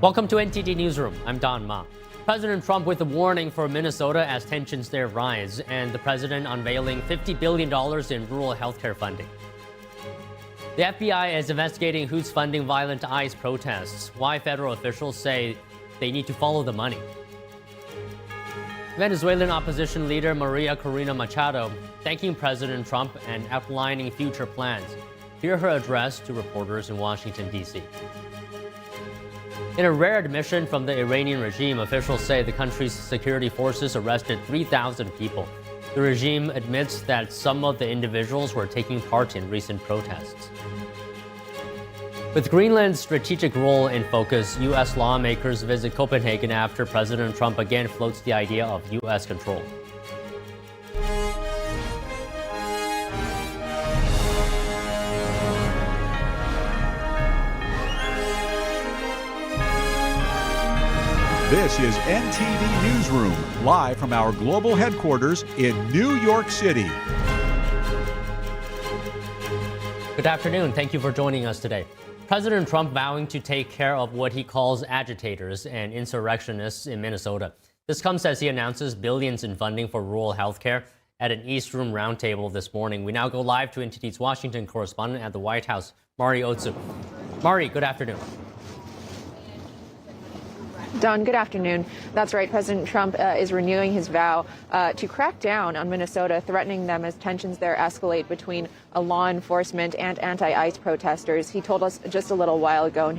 Welcome to NTD Newsroom. I'm Don Ma. President Trump with a warning for Minnesota as tensions there rise, and the president unveiling $50 billion in rural healthcare funding. The FBI is investigating who's funding violent ICE protests, why federal officials say they need to follow the money. Venezuelan opposition leader Maria Corina Machado thanking President Trump and outlining future plans. Hear her address to reporters in Washington, D.C. In a rare admission from the Iranian regime, officials say the country's security forces arrested 3,000 people. The regime admits that some of the individuals were taking part in recent protests. With Greenland's strategic role in focus, U.S. lawmakers visit Copenhagen after President Trump again floats the idea of U.S. control. This is NTD Newsroom, live from our global headquarters in New York City. Good afternoon. Thank you for joining us today. President Trump vowing to take care of what he calls agitators and insurrectionists in Minnesota. This comes as he announces billions in funding for rural health care at an East Room roundtable this morning. We now go live to NTD's Washington correspondent at the White House, Mari Otsu. Mari, good afternoon. Don, good afternoon. That's right. President Trump is renewing his vow to crack down on Minnesota, threatening them as tensions there escalate between law enforcement and anti-ICE protesters. He told us just a little while ago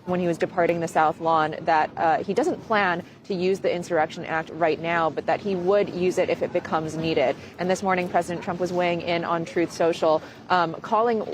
when he was departing the South Lawn that he doesn't plan to use the Insurrection Act right now, but that he would use it if it becomes needed. And this morning, President Trump was weighing in on Truth Social, calling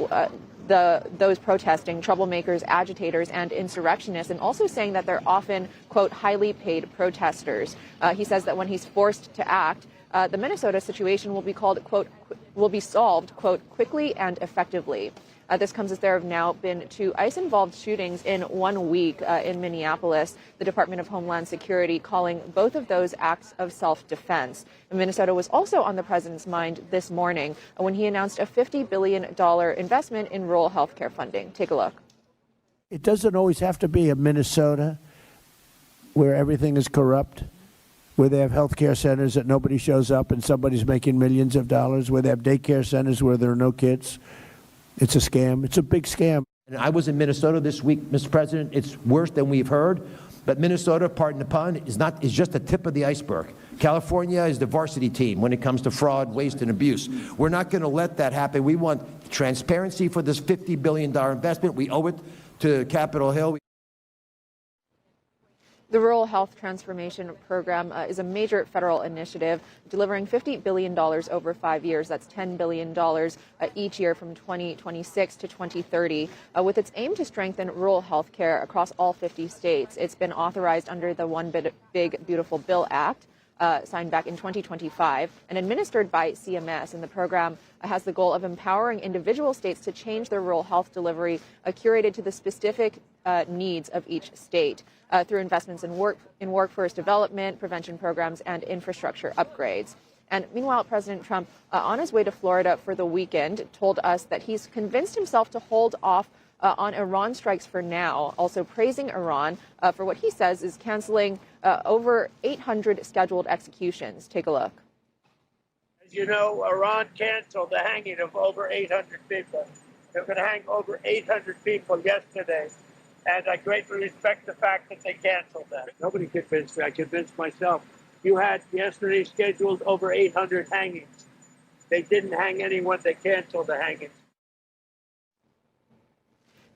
those protesting troublemakers, agitators, and insurrectionists, and also saying that they're often, quote, highly paid protesters. He says that when he's forced to act, the Minnesota situation will be called, quote, will be solved, quote, quickly and effectively. This comes as there have now been 2 ICE-involved shootings in 1 week in Minneapolis. The Department of Homeland Security calling both of those acts of self-defense. Minnesota was also on the president's mind this morning when he announced a $50 billion investment in rural health care funding. Take a look. It doesn't always have to be a Minnesota where everything is corrupt, where they have health care centers that nobody shows up and somebody's making millions of dollars, where they have daycare centers where there are no kids. It's a scam. It's a big scam. And I was in Minnesota this week, Mr. President. It's worse than we've heard. But Minnesota, pardon the pun, is just the tip of the iceberg. California is the varsity team when it comes to fraud, waste, and abuse. We're not going to let that happen. We want transparency for this $50 billion investment. We owe it to Capitol Hill. The Rural Health Transformation Program is a major federal initiative delivering $50 billion over 5 years. That's $10 billion each year from 2026 to 2030, with its aim to strengthen rural health care across all 50 states. It's been authorized under the One Big Beautiful Bill Act, signed back in 2025 and administered by CMS. And the program has the goal of empowering individual states to change their rural health delivery, curated to the specific needs of each state through investments in workforce development, prevention programs, and infrastructure upgrades. And meanwhile, President Trump, on his way to Florida for the weekend, told us that he's convinced himself to hold off on Iran strikes for now, also praising Iran for what he says is canceling over 800 scheduled executions. Take a look. As you know, Iran canceled the hanging of over 800 people. They're going to hang over 800 people yesterday. And I greatly respect the fact that they canceled that. Nobody convinced me. I convinced myself. You had yesterday scheduled over 800 hangings. They didn't hang anyone. They canceled the hangings.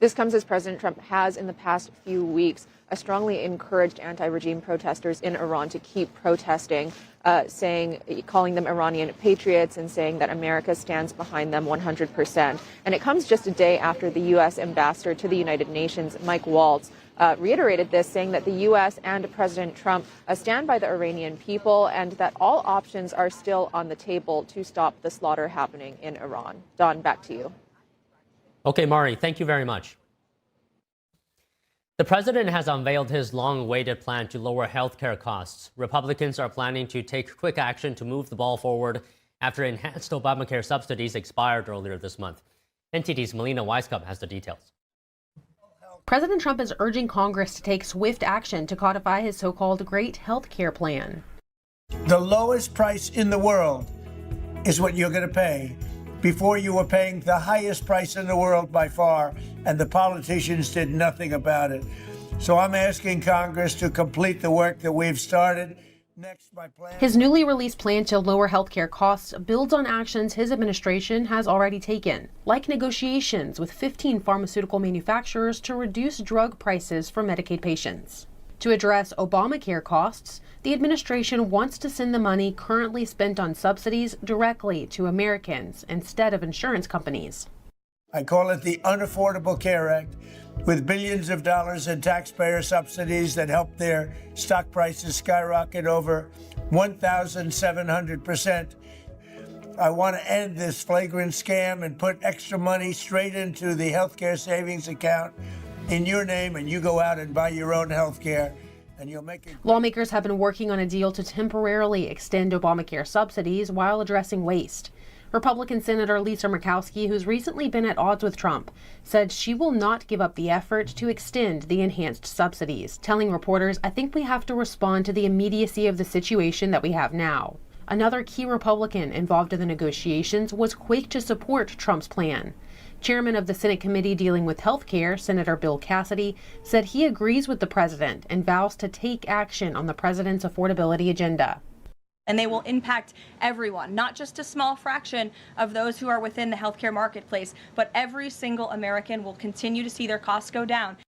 This comes as President Trump has, in the past few weeks, strongly encouraged anti-regime protesters in Iran to keep protesting, calling them Iranian patriots and saying that America stands behind them 100%. And it comes just a day after the U.S. ambassador to the United Nations, Mike Waltz, reiterated this, saying that the U.S. and President Trump stand by the Iranian people and that all options are still on the table to stop the slaughter happening in Iran. Don, back to you. Okay, Mari, thank you very much. The president has unveiled his long-awaited plan to lower healthcare costs. Republicans are planning to take quick action to move the ball forward after enhanced Obamacare subsidies expired earlier this month. NTD's Melina Weisskopf has the details. President Trump is urging Congress to take swift action to codify his so-called Great Health Care Plan. The lowest price in the world is what you're going to pay. Before, you were paying the highest price in the world by far, and the politicians did nothing about it. So I'm asking Congress to complete the work that we've started. Next, my plan. His newly released plan to lower healthcare costs builds on actions his administration has already taken, like negotiations with 15 pharmaceutical manufacturers to reduce drug prices for Medicaid patients. To address Obamacare costs, the administration wants to send the money currently spent on subsidies directly to Americans instead of insurance companies. I call it the Unaffordable Care Act, with billions of dollars in taxpayer subsidies that help their stock prices skyrocket over 1,700%. I want to end this flagrant scam and put extra money straight into the healthcare savings account in your name, and you go out and buy your own healthcare, and you'll make it. Lawmakers have been working on a deal to temporarily extend Obamacare subsidies while addressing waste. Republican Senator Lisa Murkowski, who's recently been at odds with Trump, said she will not give up the effort to extend the enhanced subsidies, telling reporters, "I think we have to respond to the immediacy of the situation that we have now." Another key Republican involved in the negotiations was quick to support Trump's plan. Chairman of the Senate committee dealing with health care, Senator Bill Cassidy, said he agrees with the president and vows to take action on the president's affordability agenda. And they will impact everyone, not just a small fraction of those who are within the healthcare marketplace, but every single American will continue to see their costs go down.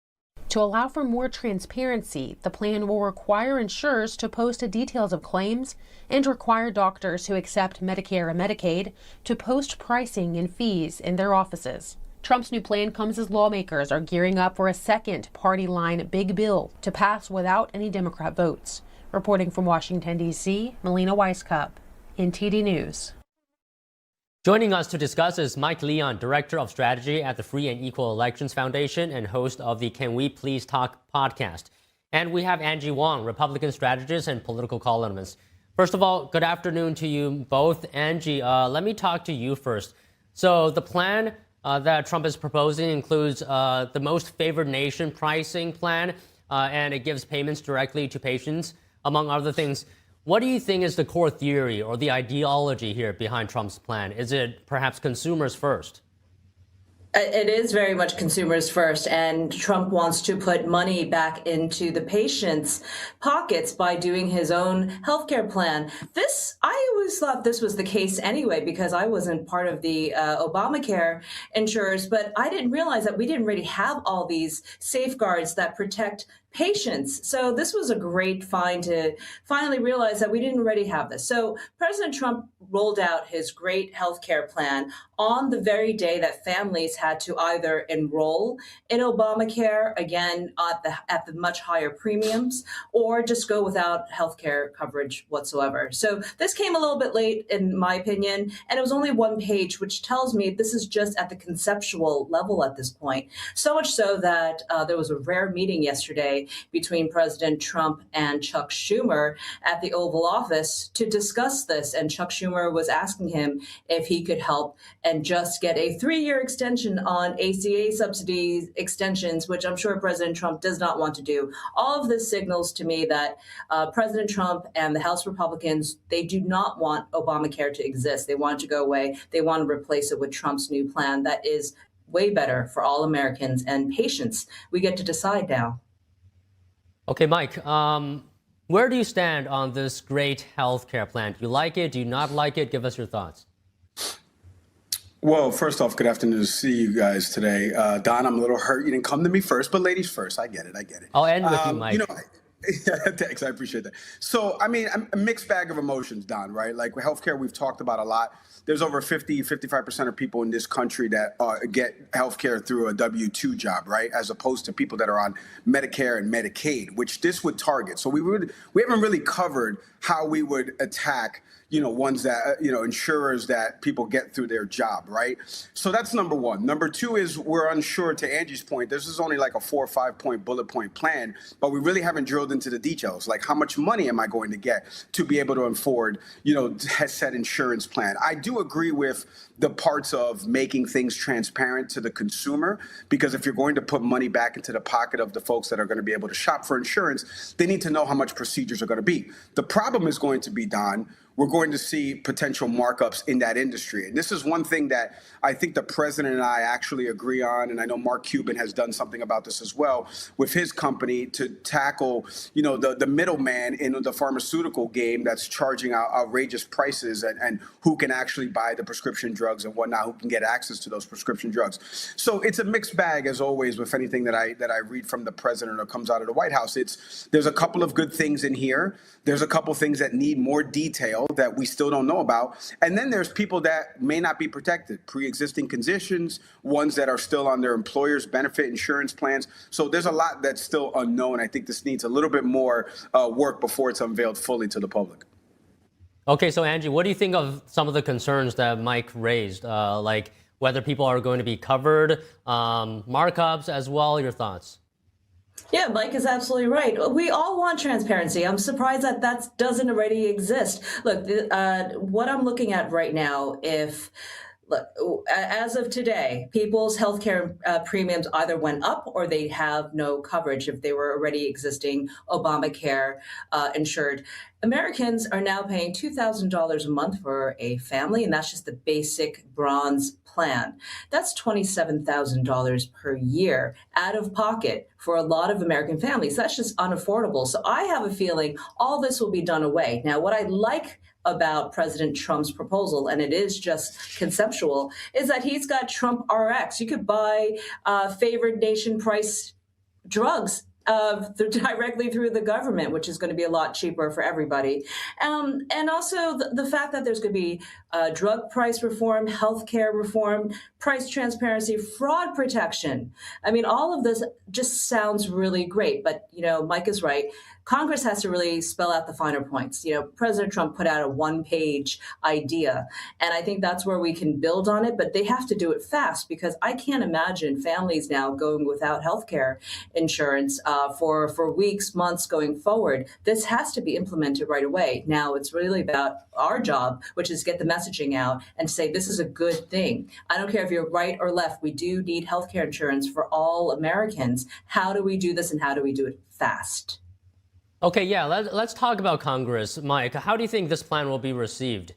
To allow for more transparency, the plan will require insurers to post details of claims and require doctors who accept Medicare and Medicaid to post pricing and fees in their offices. Trump's new plan comes as lawmakers are gearing up for a second party line big bill to pass without any Democrat votes. Reporting from Washington, D.C., Melina Weisskopf, NTD News. Joining us to discuss is Mike Leon, Director of Strategy at the Free and Equal Elections Foundation and host of the Can We Please Talk podcast. And we have Angie Wong, Republican strategist and political columnist. First of all, good afternoon to you both. Angie, let me talk to you first. So the plan that Trump is proposing includes the most favored nation pricing plan, and it gives payments directly to patients, among other things. What do you think is the core theory or the ideology here behind Trump's plan? Is it perhaps consumers first? It is very much consumers first, and Trump wants to put money back into the patients' pockets by doing his own healthcare plan. I always thought this was the case anyway, because I wasn't part of the Obamacare insurers, but I didn't realize that we didn't really have all these safeguards that protect patients. So this was a great find to finally realize that we didn't already have this. So President Trump rolled out his great healthcare plan on the very day that families had to either enroll in Obamacare, again, at the much higher premiums, or just go without healthcare coverage whatsoever. So this came a little bit late, in my opinion, and it was only one page, which tells me this is just at the conceptual level at this point. So much so that there was a rare meeting yesterday between President Trump and Chuck Schumer at the Oval Office to discuss this. And Chuck Schumer was asking him if he could help and just get a 3-year extension on ACA subsidies extensions, which I'm sure President Trump does not want to do. All of this signals to me that President Trump and the House Republicans, they do not want Obamacare to exist. They want it to go away. They want to replace it with Trump's new plan that is way better for all Americans and patients. We get to decide now. Okay, Mike, where do you stand on this great health care plan? Do you like it? Do you not like it? Give us your thoughts. Well, first off, good afternoon to see you guys today. Don, I'm a little hurt you didn't come to me first, but ladies first. I get it. I'll end with you, Mike. Thanks. I appreciate that. So, I mean, a mixed bag of emotions, Don, right? Like with healthcare, we've talked about a lot. There's over 55% of people in this country that get healthcare through a W-2 job, right? As opposed to people that are on Medicare and Medicaid, which this would target. So we haven't really covered how we would attack, ones that, insurers that people get through their job, right? So that's number one. Number two is we're unsure, to Angie's point, this is only like a 4 or 5 point bullet point plan, but we really haven't drilled into the details. Like, how much money am I going to get to be able to afford, said insurance plan? I do agree with the parts of making things transparent to the consumer, because if you're going to put money back into the pocket of the folks that are going to be able to shop for insurance, they need to know how much procedures are going to be. The problem is going to be, Don, we're going to see potential markups in that industry. And this is one thing that I think the president and I actually agree on. And I know Mark Cuban has done something about this as well with his company to tackle, the middleman in the pharmaceutical game that's charging outrageous prices and who can actually buy the prescription drugs and whatnot, who can get access to those prescription drugs. So it's a mixed bag, as always, with anything that I read from the president or comes out of the White House. There's a couple of good things in here. There's a couple things that need more detail that we still don't know about. And then there's people that may not be protected, pre-existing conditions, ones that are still on their employer's benefit insurance plans. So there's a lot that's still unknown. I think this needs a little bit more work before it's unveiled fully to the public. Okay, so Angie, what do you think of some of the concerns that Mike raised, like whether people are going to be covered, markups as well? Your thoughts? Yeah, Mike is absolutely right. We all want transparency. I'm surprised that doesn't already exist. Look, what I'm looking at right now, as of today, people's healthcare premiums either went up or they have no coverage if they were already existing Obamacare insured. Americans are now paying $2,000 a month for a family, and that's just the basic bronze plan. That's $27,000 per year out of pocket for a lot of American families. That's just unaffordable. So I have a feeling all this will be done away. Now, what I like about President Trump's proposal, and it is just conceptual, is that he's got Trump RX. You could buy favored nation price drugs directly through the government, which is going to be a lot cheaper for everybody. And also the fact that there's going to be drug price reform, healthcare reform, price transparency, fraud protection. I mean, all of this just sounds really great. But, Mike is right. Congress has to really spell out the finer points. President Trump put out a one-page idea, and I think that's where we can build on it, but they have to do it fast, because I can't imagine families now going without health care insurance for weeks, months going forward. This has to be implemented right away. Now, it's really about our job, which is get the messaging out and say this is a good thing. I don't care if you're right or left. We do need health care insurance for all Americans. How do we do this, and how do we do it fast? Okay, yeah, let's talk about Congress. Mike, how do you think this plan will be received?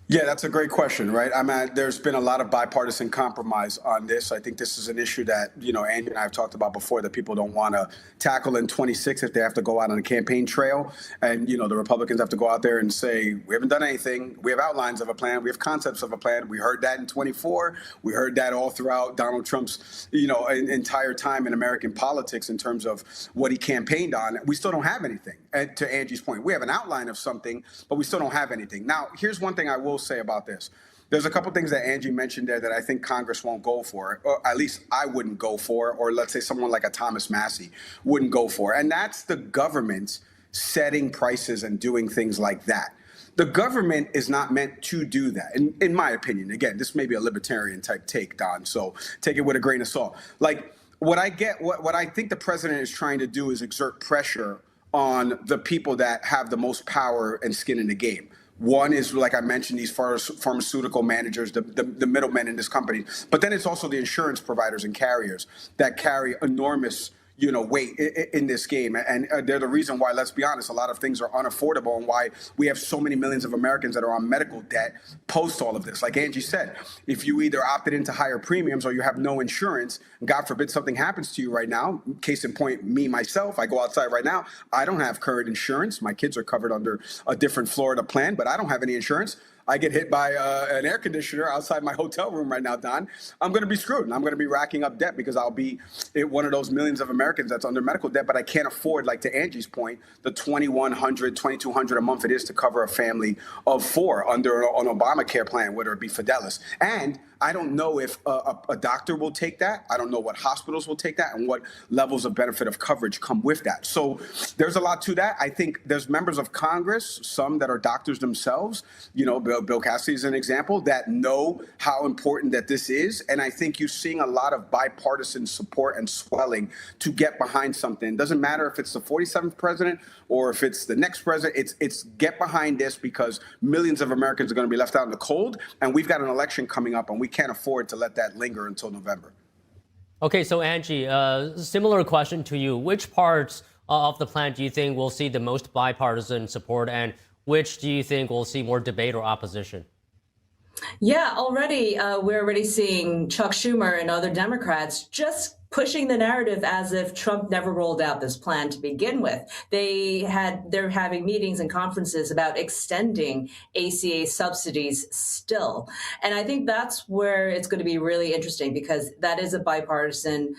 Yeah, that's a great question, right? There's been a lot of bipartisan compromise on this. I think this is an issue that, Andy and I have talked about before, that people don't want to tackle in 26 if they have to go out on a campaign trail. And, the Republicans have to go out there and say, we haven't done anything. We have outlines of a plan. We have concepts of a plan. We heard that in 24. We heard that all throughout Donald Trump's, entire time in American politics in terms of what he campaigned on. We still don't have anything. And to Angie's point, we have an outline of something, but we still don't have anything. Now, here's one thing I will say about this. There's a couple things that Angie mentioned there that I think Congress won't go for, or at least I wouldn't go for, or let's say someone like a Thomas Massey wouldn't go for. And that's the government setting prices and doing things like that. The government is not meant to do that, in my opinion. Again, this may be a libertarian type take, Don, so take it with a grain of salt. Like, what I think the president is trying to do is exert pressure on the people that have the most power and skin in the game. One is, like I mentioned, these pharmaceutical managers, the middlemen in this company. But then it's also the insurance providers and carriers that carry enormous weight in this game. And they're the reason why, let's be honest, a lot of things are unaffordable, and why we have so many millions of Americans that are on medical debt post all of this. Like Angie said, if you either opted into higher premiums or you have no insurance, God forbid something happens to you right now. Case in point, myself, I go outside right now. I don't have current insurance. My kids are covered under a different Florida plan, but I don't have any insurance. I get hit by an air conditioner outside my hotel room right now, Don, I'm going to be screwed. And I'm going to be racking up debt because I'll be one of those millions of Americans that's under medical debt, but I can't afford, like to Angie's point, the $2,100, $2,200 a month it is to cover a family of 4 under an Obamacare plan, whether it be Fidelis. And I don't know if a doctor will take that. I don't know what hospitals will take that and what levels of benefit of coverage come with that. So there's a lot to that. I think there's members of Congress, some that are doctors themselves, Bill Cassidy is an example, that know how important that this is. And I think you're seeing a lot of bipartisan support and swelling to get behind something. It doesn't matter if it's the 47th president or if it's the next president. It's get behind this because millions of Americans are going to be left out in the cold. And we've got an election coming up and we can't afford to let that linger until November. Okay, so Angie, similar question to you. Which parts of the plan do you think will see the most bipartisan support, and which do you think will see more debate or opposition? Yeah, we're already seeing Chuck Schumer and other Democrats just pushing the narrative as if Trump never rolled out this plan to begin with. They're having meetings and conferences about extending ACA subsidies still. And I think that's where it's going to be really interesting because that is a bipartisan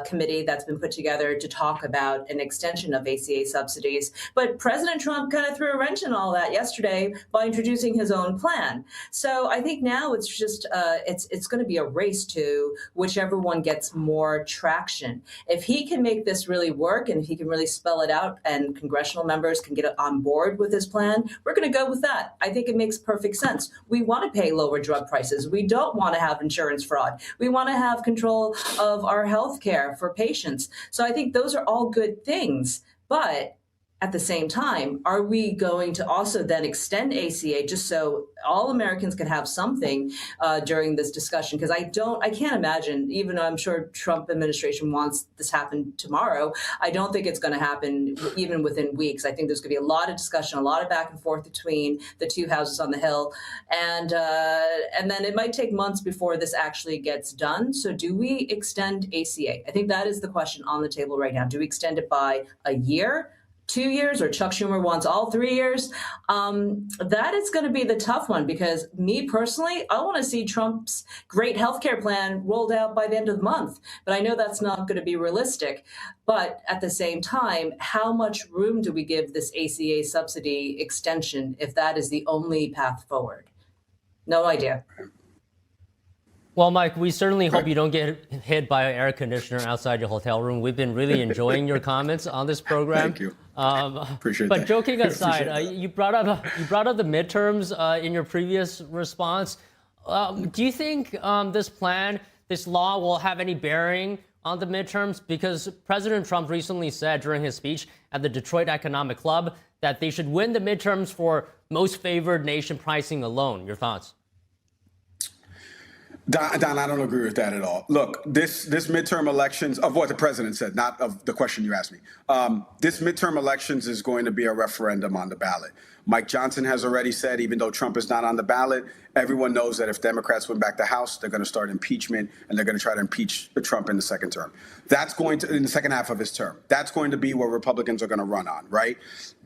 committee that's been put together to talk about an extension of ACA subsidies. But President Trump kind of threw a wrench in all that yesterday by introducing his own plan. So I think now it's just it's going to be a race to whichever one gets more traction. If he can make this really work and if he can really spell it out and congressional members can get on board with his plan, we're going to go with that. I think it makes perfect sense. We want to pay lower drug prices. We don't want to have insurance fraud. We want to have control of our health care for patients. So I think those are all good things. But at the same time, are we going to also then extend ACA just so all Americans can have something during this discussion? Because I can't imagine, even though I'm sure Trump administration wants this happen tomorrow, I don't think it's going to happen even within weeks. I think there's going to be a lot of discussion, a lot of back and forth between the two houses on the Hill. And then it might take months before this actually gets done. So do we extend ACA? I think that is the question on the table right now. Do we extend it by a year? 2 years, or Chuck Schumer wants all 3 years? That is going to be the tough one because me personally, I want to see Trump's great healthcare plan rolled out by the end of the month. But I know that's not going to be realistic. But at the same time, how much room do we give this ACA subsidy extension if that is the only path forward? No idea. Well, Mike, we certainly hope you don't get hit by an air conditioner outside your hotel room. We've been really enjoying your comments on this program. Thank you. Appreciate that. But joking aside, you brought up the midterms in your previous response. Do you think this law will have any bearing on the midterms? Because President Trump recently said during his speech at the Detroit Economic Club that they should win the midterms for most favored nation pricing alone. Your thoughts? Don, I don't agree with that at all. Look, this midterm elections, of what the president said, not of the question you asked me. This midterm elections is going to be a referendum on the ballot. Mike Johnson has already said, even though Trump is not on the ballot, everyone knows that if Democrats win back the House, they're going to start impeachment and they're going to try to impeach Trump in the second term. That's going to, in the second half of his term, that's going to be what Republicans are going to run on, right?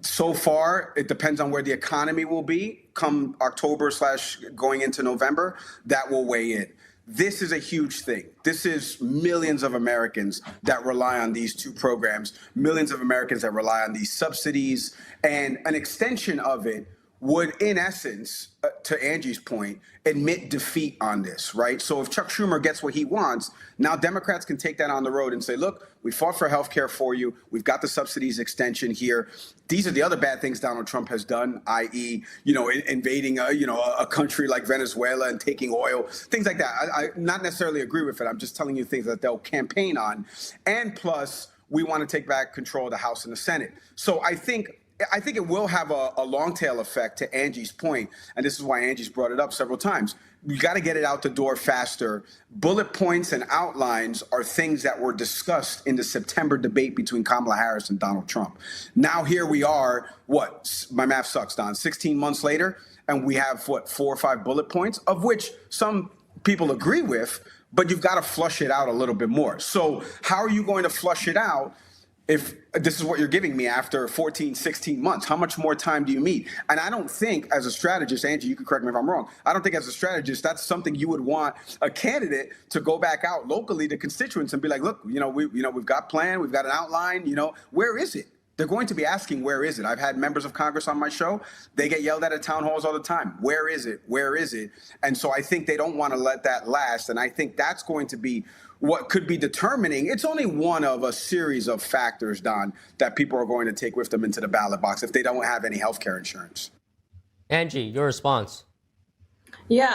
So far, it depends on where the economy will be come October / going into November. That will weigh in. This is a huge thing. This is millions of Americans that rely on these two programs, millions of Americans that rely on these subsidies, and an extension of it would, in essence, to Angie's point, admit defeat on this, right? So if Chuck Schumer gets what he wants, now Democrats can take that on the road and say, look, we fought for health care for you. We've got the subsidies extension here. These are the other bad things Donald Trump has done, i.e., invading a country like Venezuela and taking oil, things like that. I not necessarily agree with it. I'm just telling you things that they'll campaign on. And plus, we want to take back control of the House and the Senate. So I think it will have a long tail effect, to Angie's point, and this is why Angie's brought it up several times. You got to get it out the door faster. Bullet points and outlines are things that were discussed in the September debate between Kamala Harris and Donald Trump. Now here we are, my math sucks, Don, 16 months later, and we have, 4 or 5 bullet points, of which some people agree with, but you've got to flush it out a little bit more. So how are you going to flush it out? if this is what you're giving me after 14, 16 months, how much more time do you need? And I don't think as a strategist, Angie, you can correct me if I'm wrong, I don't think as a strategist, that's something you would want a candidate to go back out locally to constituents and be like, look, we've got a plan, we've got an outline, where is it? They're going to be asking, where is it? I've had members of Congress on my show. They get yelled at town halls all the time. Where is it? Where is it? And so I think they don't want to let that last. And I think that's going to be what could be determining. It's only one of a series of factors, Don, that people are going to take with them into the ballot box if they don't have any health care insurance. Angie, your response. Yeah,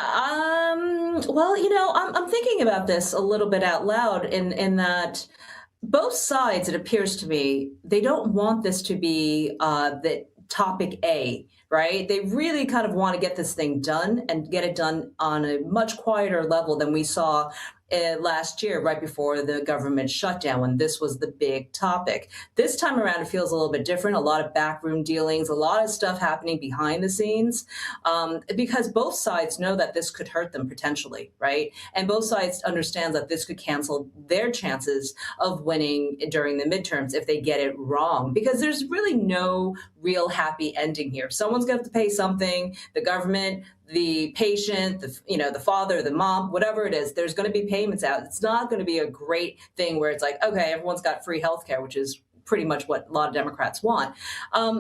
well, I'm thinking about this a little bit out loud in that both sides, it appears to me, they don't want this to be the topic A, right? They really kind of want to get this thing done and get it done on a much quieter level than we saw last year, right before the government shutdown, when this was the big topic. This time around, it feels a little bit different. A lot of backroom dealings, a lot of stuff happening behind the scenes, because both sides know that this could hurt them potentially, right? And both sides understand that this could cancel their chances of winning during the midterms if they get it wrong, because there's really no real happy ending here. Someone's going to have to pay something. The government, the patient, the father, the mom, whatever it is, there's going to be payments out. It's not going to be a great thing where it's like, okay, everyone's got free healthcare, which is pretty much what a lot of Democrats want.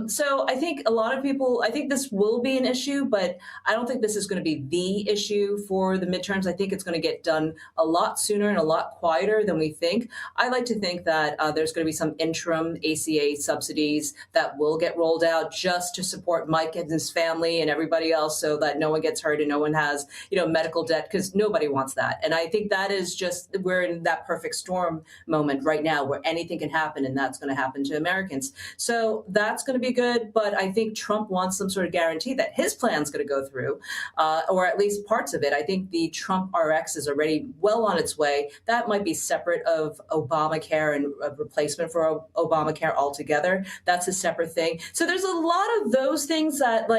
So I think a lot of people, I think this will be an issue, but I don't think this is going to be the issue for the midterms. I think it's going to get done a lot sooner and a lot quieter than we think. I like to think that there's going to be some interim ACA subsidies that will get rolled out just to support Mike and his family and everybody else, so that no one gets hurt and no one has, medical debt, because nobody wants that. And I think that is just, we're in that perfect storm moment right now where anything can happen, and that's going to happen to Americans. So that's going to be good. But I think Trump wants some sort of guarantee that his plan is going to go through, or at least parts of it. I think the Trump RX is already well on its way. That might be separate of Obamacare and a replacement for Obamacare altogether. That's a separate thing. So there's a lot of those things that,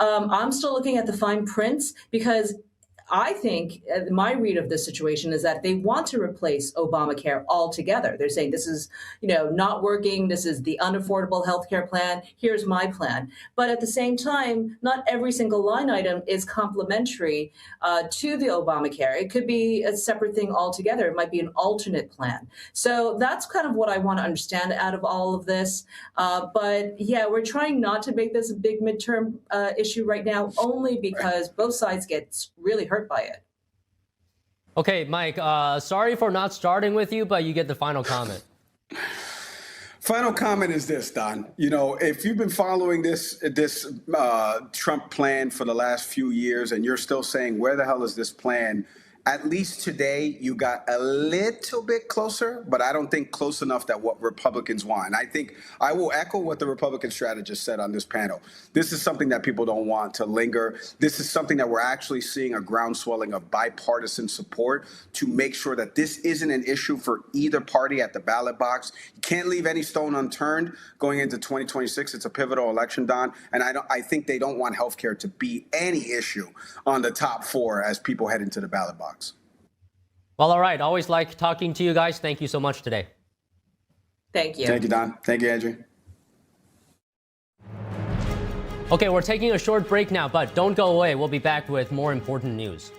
I'm still looking at the fine prints, because I think my read of this situation is that they want to replace Obamacare altogether. They're saying this is, not working. This is the unaffordable healthcare plan. Here's my plan. But at the same time, not every single line item is complementary to the Obamacare. It could be a separate thing altogether. It might be an alternate plan. So that's kind of what I want to understand out of all of this. But yeah, we're trying not to make this a big midterm issue right now, only because both sides get really hurt by it. Okay, Mike, sorry for not starting with you, but you get the final comment. Final comment is this, Don. If you've been following this Trump plan for the last few years and you're still saying, where the hell is this plan? At least today, you got a little bit closer, but I don't think close enough that what Republicans want. And I think I will echo what the Republican strategist said on this panel. This is something that people don't want to linger. This is something that we're actually seeing a groundswelling of bipartisan support to make sure that this isn't an issue for either party at the ballot box. You can't leave any stone unturned going into 2026. It's a pivotal election, Don. And I think they don't want healthcare to be any issue on the top four as people head into the ballot box. Well, all right. Always like talking to you guys. Thank you so much today. Thank you. Thank you, Don. Thank you, Andrew. Okay, we're taking a short break now, but don't go away. We'll be back with more important news.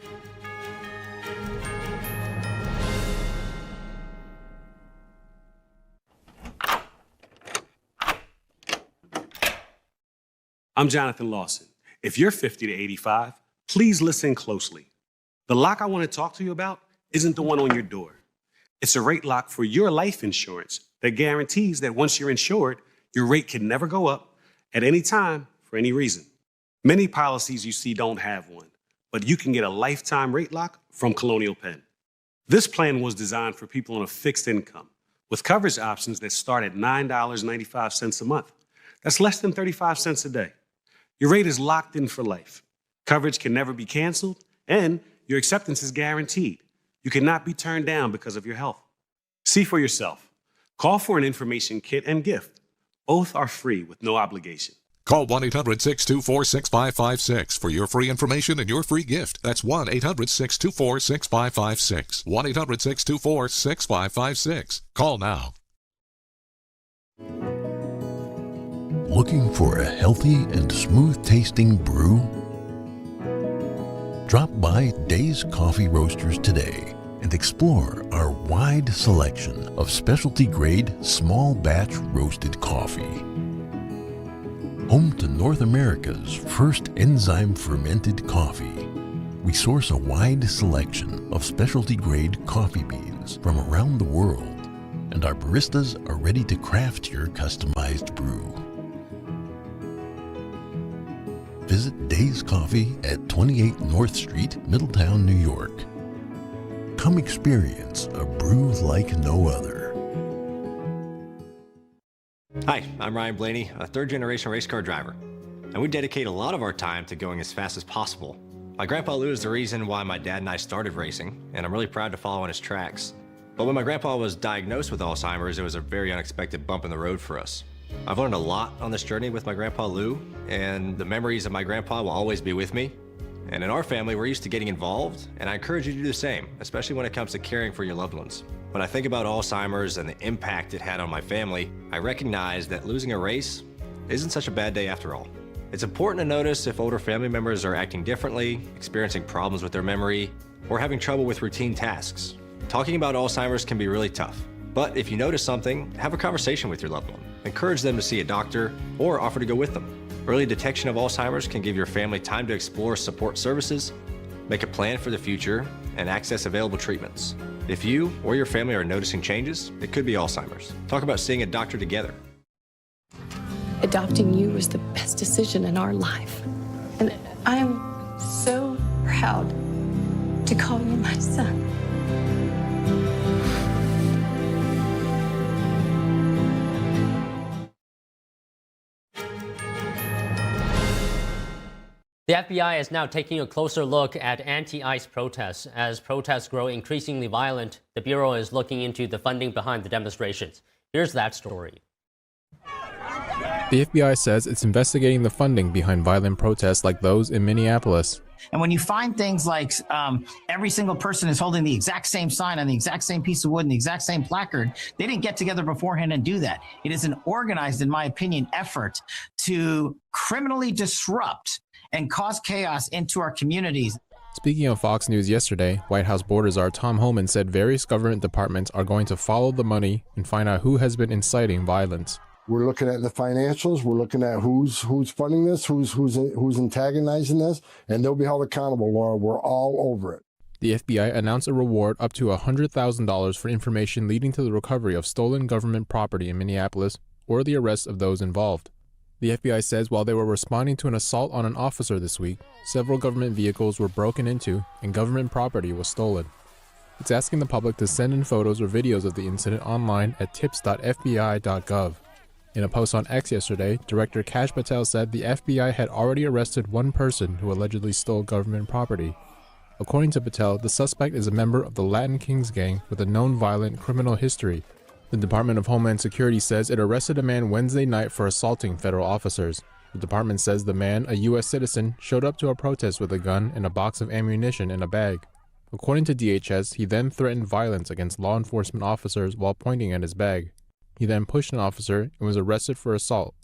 I'm Jonathan Lawson. If you're 50 to 85, please listen closely. The lock I want to talk to you about isn't the one on your door. It's a rate lock for your life insurance that guarantees that once you're insured, your rate can never go up at any time for any reason. Many policies you see don't have one, but you can get a lifetime rate lock from Colonial Penn. This plan was designed for people on a fixed income with coverage options that start at $9.95 a month. That's less than 35 cents a day. Your rate is locked in for life. Coverage can never be canceled, and your acceptance is guaranteed. You cannot be turned down because of your health. See for yourself. Call for an information kit and gift. Both are free with no obligation. Call 1-800-624-6556 for your free information and your free gift. That's 1-800-624-6556. 1-800-624-6556. Call now. Looking for a healthy and smooth-tasting brew? Drop by Days Coffee Roasters today and explore our wide selection of specialty-grade small-batch roasted coffee. Home to North America's first enzyme-fermented coffee, we source a wide selection of specialty-grade coffee beans from around the world, and our baristas are ready to craft your customized brew. Visit Days Coffee at 28 North Street, Middletown, New York. Come experience a brew like no other. Hi, I'm Ryan Blaney, a third-generation race car driver, and we dedicate a lot of our time to going as fast as possible. My grandpa Lou is the reason why my dad and I started racing, and I'm really proud to follow in his tracks. But when my grandpa was diagnosed with Alzheimer's, it was a very unexpected bump in the road for us. I've learned a lot on this journey with my grandpa Lou, and the memories of my grandpa will always be with me. And in our family, we're used to getting involved, and I encourage you to do the same, especially when it comes to caring for your loved ones. When I think about Alzheimer's and the impact it had on my family, I recognize that losing a race isn't such a bad day after all. It's important to notice if older family members are acting differently, experiencing problems with their memory, or having trouble with routine tasks. Talking about Alzheimer's can be really tough, but if you notice something, have a conversation with your loved one. Encourage them to see a doctor or offer to go with them. Early detection of Alzheimer's can give your family time to explore support services, make a plan for the future, and access available treatments. If you or your family are noticing changes, it could be Alzheimer's. Talk about seeing a doctor together. Adopting you was the best decision in our life. And I am so proud to call you my son. The FBI is now taking a closer look at anti-ICE protests. As protests grow increasingly violent, the Bureau is looking into the funding behind the demonstrations. Here's that story. The FBI says it's investigating the funding behind violent protests like those in Minneapolis. And when you find things like every single person is holding the exact same sign on the exact same piece of wood and the exact same placard, they didn't get together beforehand and do that. It is an organized, in my opinion, effort to criminally disrupt and cause chaos into our communities. Speaking on Fox News yesterday, White House Border Czar Tom Homan said various government departments are going to follow the money and find out who has been inciting violence. We're looking at the financials. We're looking at who's funding this, who's antagonizing this, and they'll be held accountable, Laura. We're all over it. The FBI announced a reward up to $100,000 for information leading to the recovery of stolen government property in Minneapolis or the arrest of those involved. The FBI says while they were responding to an assault on an officer this week, several government vehicles were broken into and government property was stolen. It's asking the public to send in photos or videos of the incident online at tips.fbi.gov. In a post on X yesterday, Director Kash Patel said the FBI had already arrested one person who allegedly stole government property. According to Patel, the suspect is a member of the Latin Kings gang with a known violent criminal history. The Department of Homeland Security says it arrested a man Wednesday night for assaulting federal officers. The department says the man, a U.S. citizen, showed up to a protest with a gun and a box of ammunition in a bag. According to DHS, he then threatened violence against law enforcement officers while pointing at his bag. He then pushed an officer and was arrested for assault.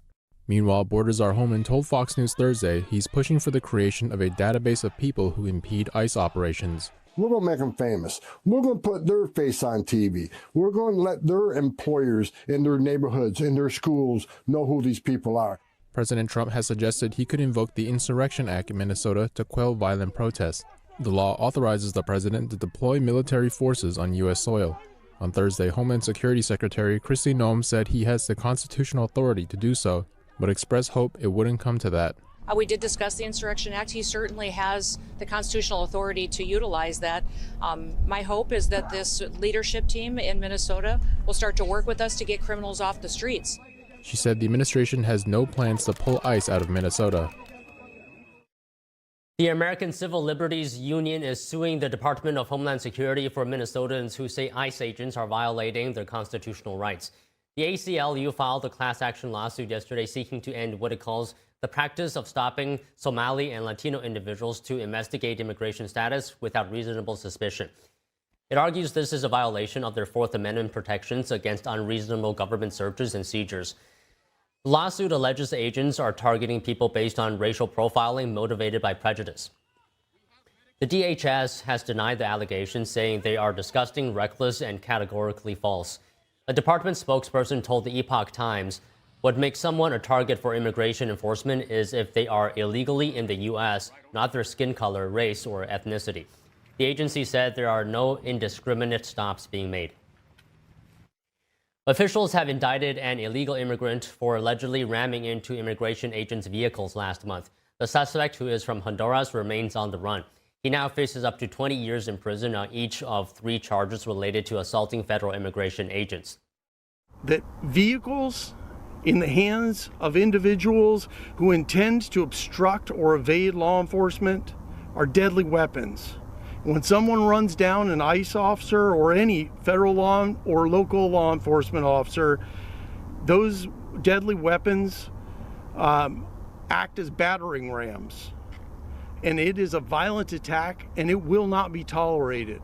Meanwhile, Border Czar Homan told Fox News Thursday he's pushing for the creation of a database of people who impede ICE operations. We're going to make them famous. We're going to put their face on TV. We're going to let their employers in their neighborhoods, in their schools, know who these people are. President Trump has suggested he could invoke the Insurrection Act in Minnesota to quell violent protests. The law authorizes the president to deploy military forces on U.S. soil. On Thursday, Homeland Security Secretary Kristi Noem said he has the constitutional authority to do so, but expressed hope it wouldn't come to that. We did discuss the Insurrection Act. He certainly has the constitutional authority to utilize that. My hope is that this leadership team in Minnesota will start to work with us to get criminals off the streets. She said the administration has no plans to pull ICE out of Minnesota. The American Civil Liberties Union is suing the Department of Homeland Security for Minnesotans who say ICE agents are violating their constitutional rights. The ACLU filed a class action lawsuit yesterday seeking to end what it calls the practice of stopping Somali and Latino individuals to investigate immigration status without reasonable suspicion. It argues this is a violation of their Fourth Amendment protections against unreasonable government searches and seizures. The lawsuit alleges the agents are targeting people based on racial profiling motivated by prejudice. The DHS has denied the allegations, saying they are disgusting, reckless, and categorically false. A department spokesperson told the Epoch Times, "What makes someone a target for immigration enforcement is if they are illegally in the U.S., not their skin color, race, or ethnicity." The agency said there are no indiscriminate stops being made. Officials have indicted an illegal immigrant for allegedly ramming into immigration agents' vehicles last month. The suspect, who is from Honduras, remains on the run. He now faces up to 20 years in prison on each of 3 charges related to assaulting federal immigration agents. That vehicles in the hands of individuals who intend to obstruct or evade law enforcement are deadly weapons. When someone runs down an ICE officer or any federal law or local law enforcement officer, those deadly weapons act as battering rams. And it is a violent attack, and it will not be tolerated.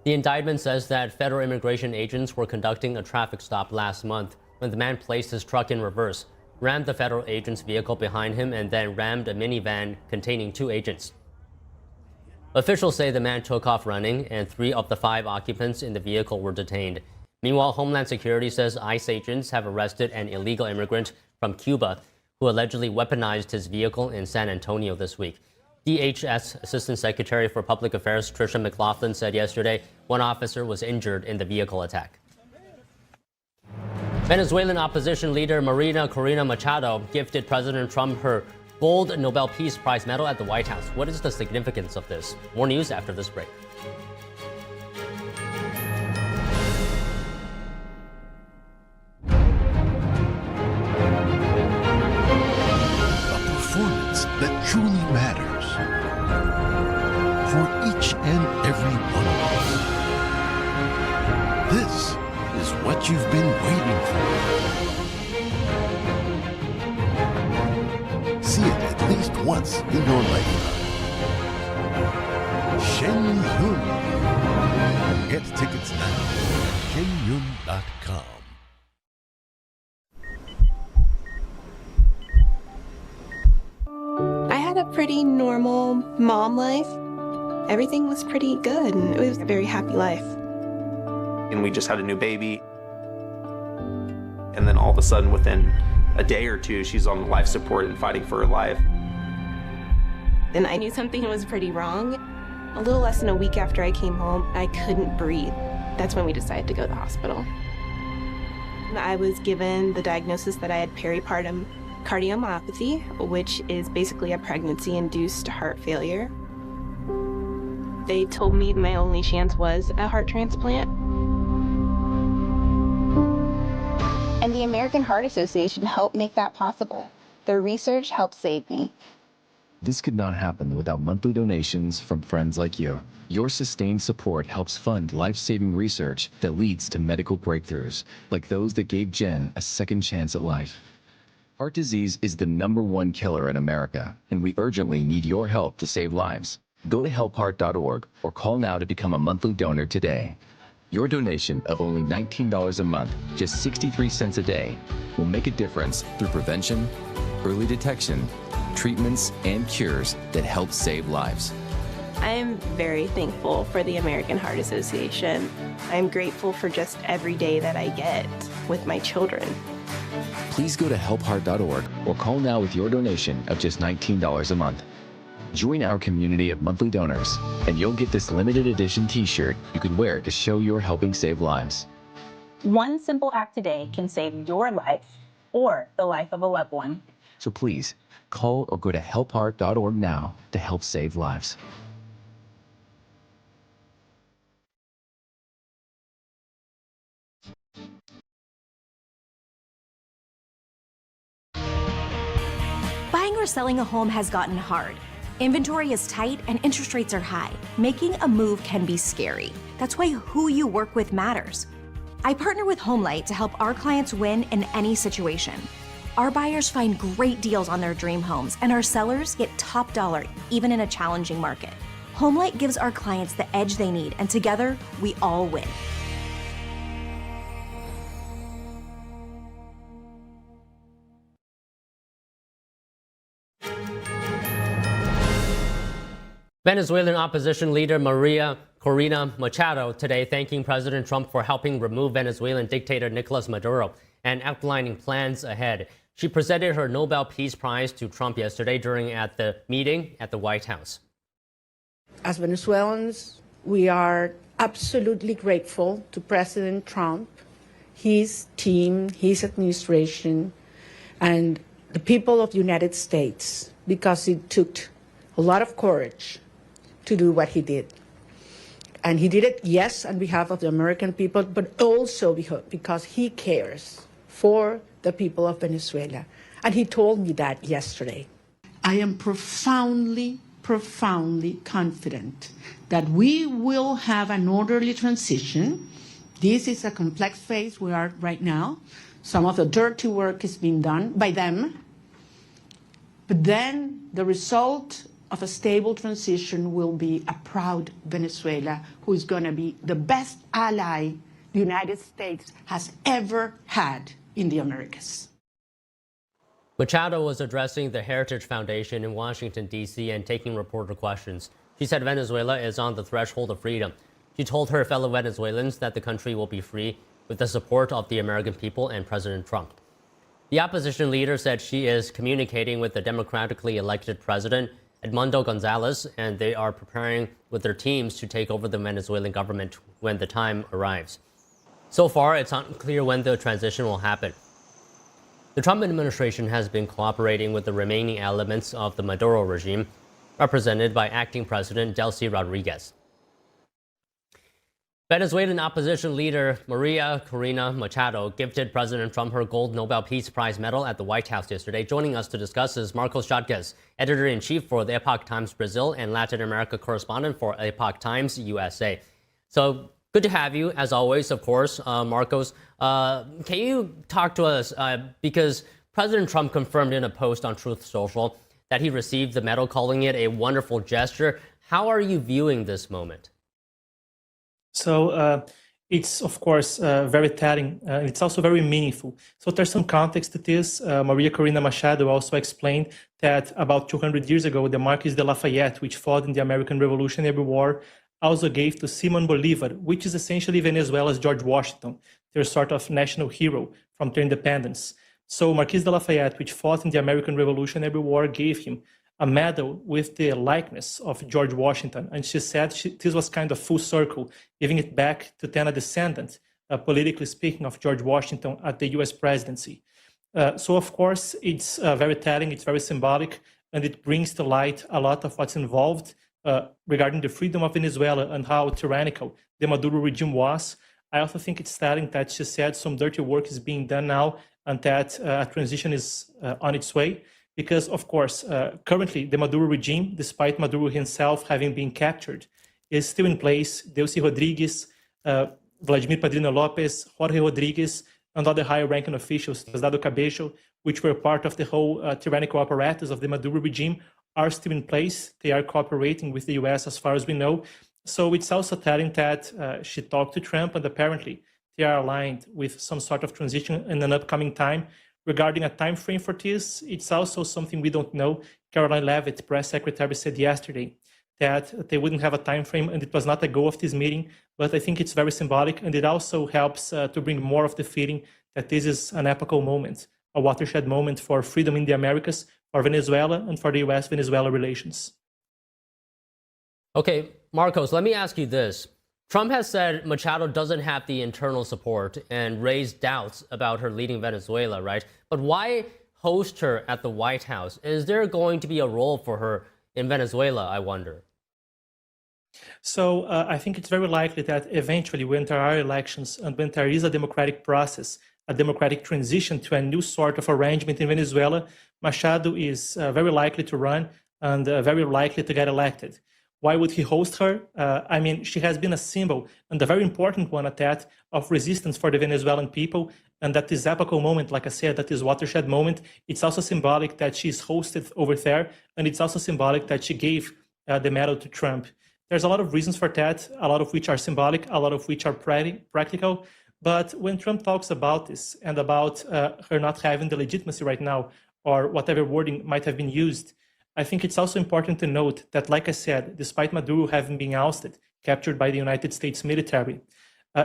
The indictment says that federal immigration agents were conducting a traffic stop last month when the man placed his truck in reverse, rammed the federal agent's vehicle behind him, and then rammed a minivan containing 2 agents. Officials say the man took off running, and 3 of the 5 occupants in the vehicle were detained. Meanwhile, Homeland Security says ICE agents have arrested an illegal immigrant from Cuba who allegedly weaponized his vehicle in San Antonio this week. DHS Assistant Secretary for Public Affairs Tricia McLaughlin said yesterday one officer was injured in the vehicle attack. Venezuelan opposition leader Maria Corina Machado gifted President Trump her Gold Nobel Peace Prize medal at the White House. What is the significance of this? More news after this break. A performance that truly matters for each and every one of us. This is what you've been waiting for. See it at least once in your lifetime. Shen Yun. Get tickets now at shenyun.com. I had a pretty normal mom life. Everything was pretty good, and it was a very happy life. And we just had a new baby. And then all of a sudden, within a day or 2, she's on life support and fighting for her life. And I knew something was pretty wrong. A little less than a week after I came home, I couldn't breathe. That's when we decided to go to the hospital. I was given the diagnosis that I had peripartum cardiomyopathy, which is basically a pregnancy-induced heart failure. They told me my only chance was a heart transplant. And the American Heart Association helped make that possible. Their research helped save me. This could not happen without monthly donations from friends like you. Your sustained support helps fund life-saving research that leads to medical breakthroughs, like those that gave Jen a second chance at life. Heart disease is the #1 killer in America, and we urgently need your help to save lives. Go to helpheart.org or call now to become a monthly donor today. Your donation of only $19 a month, just 63 cents a day, will make a difference through prevention, early detection, treatments, and cures that help save lives. I am very thankful for the American Heart Association. I'm grateful for just every day that I get with my children. Please go to helpheart.org or call now with your donation of just $19 a month. Join our community of monthly donors, and you'll get this limited edition t-shirt you can wear to show you're helping save lives. One simple act today can save your life or the life of a loved one. So please, call or go to helpheart.org now to help save lives. Buying or selling a home has gotten hard. Inventory is tight and interest rates are high. Making a move can be scary. That's why who you work with matters. I partner with HomeLight to help our clients win in any situation. Our buyers find great deals on their dream homes, and our sellers get top dollar even in a challenging market. Homelight gives our clients the edge they need, and together, we all win. Venezuelan opposition leader Maria Corina Machado today thanking President Trump for helping remove Venezuelan dictator Nicolas Maduro and outlining plans ahead. She presented her Nobel Peace Prize to Trump yesterday during the meeting at the White House. As Venezuelans, we are absolutely grateful to President Trump, his team, his administration, and the people of the United States, because it took a lot of courage to do what he did. And he did it, yes, on behalf of the American people, but also because he cares for the people of Venezuela. And he told me that yesterday. I am profoundly confident that we will have an orderly transition. This is a complex phase we are right now. Some of the dirty work is being done by them. But then the result of a stable transition will be a proud Venezuela who is going to be the best ally the United States has ever had in the Americas. Machado was addressing the Heritage Foundation in Washington, D.C. and taking reporter questions. She said Venezuela is on the threshold of freedom. She told her fellow Venezuelans that the country will be free with the support of the American people and President Trump. The opposition leader said she is communicating with the democratically elected president, Edmundo Gonzalez, and they are preparing with their teams to take over the Venezuelan government when the time arrives. So far, it's unclear when the transition will happen. The Trump administration has been cooperating with the remaining elements of the Maduro regime, represented by acting President Delcy Rodriguez. Venezuelan opposition leader Maria Corina Machado gifted President Trump her Gold Nobel Peace Prize medal at the White House yesterday. Joining us to discuss is Marcos Jadquez, editor-in-chief for the Epoch Times Brazil and Latin America correspondent for Epoch Times USA. So good to have you, as always, of course, Marcos. Can you talk to us, because President Trump confirmed in a post on Truth Social that he received the medal, calling it a wonderful gesture. How are you viewing this moment? So it's, of course, very telling. It's also very meaningful. So there's some context to this. Maria Corina Machado also explained that about 200 years ago, the Marquis de Lafayette, which fought in the American Revolutionary War, also gave to Simon Bolivar, which is essentially Venezuela's George Washington, their sort of national hero from their independence. So Marquis de Lafayette, which fought in the American Revolutionary War, gave him a medal with the likeness of George Washington. And she said this was kind of full circle, giving it back to then a descendant, politically speaking, of George Washington at the US presidency. So of course, it's very telling, it's very symbolic, and it brings to light a lot of what's involved regarding the freedom of Venezuela and how tyrannical the Maduro regime was. I also think it's telling that she said some dirty work is being done now and that a transition is on its way. Because, of course, currently the Maduro regime, despite Maduro himself having been captured, is still in place. Delcy Rodriguez, Vladimir Padrino Lopez, Jorge Rodriguez, and other higher-ranking officials, Diosdado Cabello, which were part of the whole tyrannical apparatus of the Maduro regime, are still in place. They are cooperating with the US as far as we know. So it's also telling that she talked to Trump, and apparently they are aligned with some sort of transition in an upcoming time. Regarding a time frame for this, it's also something we don't know. Caroline Leavitt, press secretary, said yesterday that they wouldn't have a time frame, and it was not a goal of this meeting. But I think it's very symbolic, and it also helps to bring more of the feeling that this is an epochal moment, a watershed moment for freedom in the Americas, for Venezuela, and for the US-Venezuela relations. Okay, Marcos, let me ask you this. Trump has said Machado doesn't have the internal support and raised doubts about her leading Venezuela, right? But why host her at the White House? Is there going to be a role for her in Venezuela, I wonder? So I think it's very likely that eventually when there are elections and when there is a democratic process, a democratic transition to a new sort of arrangement in Venezuela, Machado is very likely to run and very likely to get elected. Why would he host her? I mean, she has been a symbol, and a very important one at that, of resistance for the Venezuelan people. And that this epochal moment, like I said, that this watershed moment, it's also symbolic that she's hosted over there. And it's also symbolic that she gave the medal to Trump. There's a lot of reasons for that, a lot of which are symbolic, a lot of which are practical. But when Trump talks about this and about her not having the legitimacy right now, or whatever wording might have been used, I think it's also important to note that, like I said, despite Maduro having been ousted, captured by the United States military,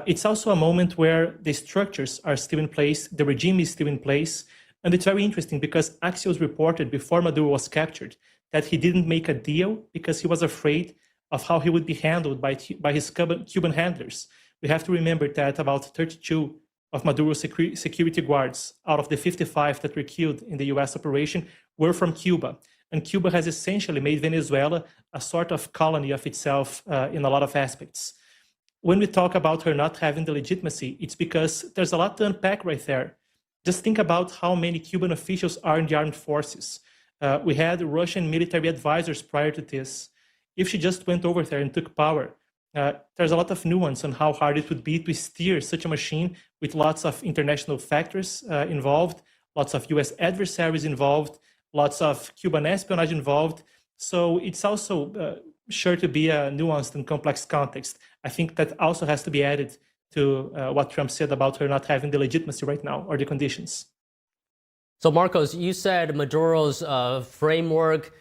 it's also a moment where the structures are still in place, the regime is still in place. And it's very interesting because Axios reported before Maduro was captured that he didn't make a deal because he was afraid of how he would be handled by his Cuban handlers. We have to remember that about 32 of Maduro's security guards out of the 55 that were killed in the US operation were from Cuba. And Cuba has essentially made Venezuela a sort of colony of itself in a lot of aspects. When we talk about her not having the legitimacy, it's because there's a lot to unpack right there. Just think about how many Cuban officials are in the armed forces. We had Russian military advisors prior to this. If she just went over there and took power, there's a lot of nuance on how hard it would be to steer such a machine with lots of international factors involved, lots of US adversaries involved, lots of Cuban espionage involved. So it's also sure to be a nuanced and complex context. I think that also has to be added to what Trump said about her not having the legitimacy right now, or the conditions. So Marcos, you said Maduro's framework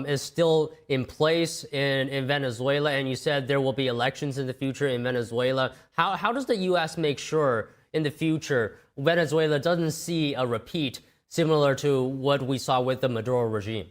is still in place in Venezuela, and you said there will be elections in the future in Venezuela. How does the U.S. make sure in the future Venezuela doesn't see a repeat similar to what we saw with the Maduro regime?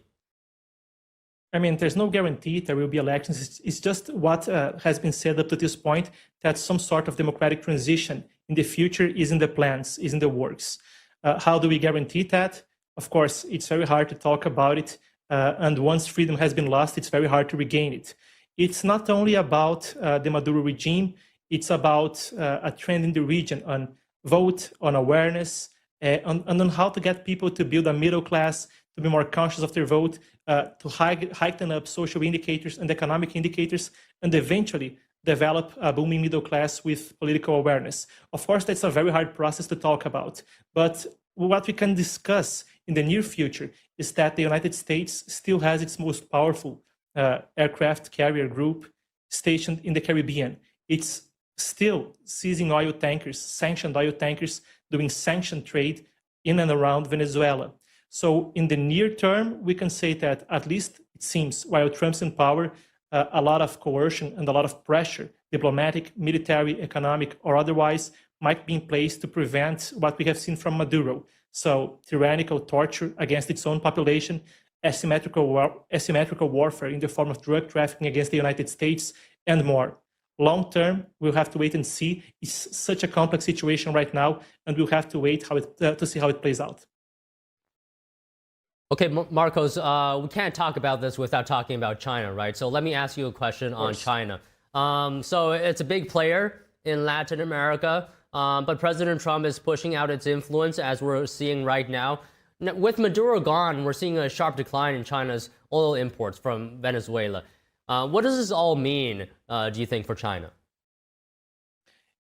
I mean, there's no guarantee there will be elections. It's just what has been said up to this point, that some sort of democratic transition in the future is in the plans, is in the works. How do we guarantee that? Of course, it's very hard to talk about it. And once freedom has been lost, it's very hard to regain it. It's not only about the Maduro regime, it's about a trend in the region on vote, on awareness, and on how to get people to build a middle class, to be more conscious of their vote, to heighten up social indicators and economic indicators, and eventually develop a booming middle class with political awareness. Of course, that's a very hard process to talk about. But what we can discuss in the near future is that the United States still has its most powerful aircraft carrier group stationed in the Caribbean. It's still seizing oil tankers, sanctioned oil tankers, doing sanctioned trade in and around Venezuela. So in the near term, we can say that, at least it seems, while Trump's in power, a lot of coercion and a lot of pressure, diplomatic, military, economic, or otherwise, might be in place to prevent what we have seen from Maduro. So tyrannical torture against its own population, asymmetrical warfare in the form of drug trafficking against the United States, and more. Long term, we'll have to wait and see. It's such a complex situation right now, and we'll have to wait to see how it plays out. Okay, Marcos, we can't talk about this without talking about China, right? So let me ask you a question on China. So it's a big player in Latin America, but President Trump is pushing out its influence, as we're seeing right now. With Maduro gone, we're seeing a sharp decline in China's oil imports from Venezuela. What does this all mean, do you think, for China?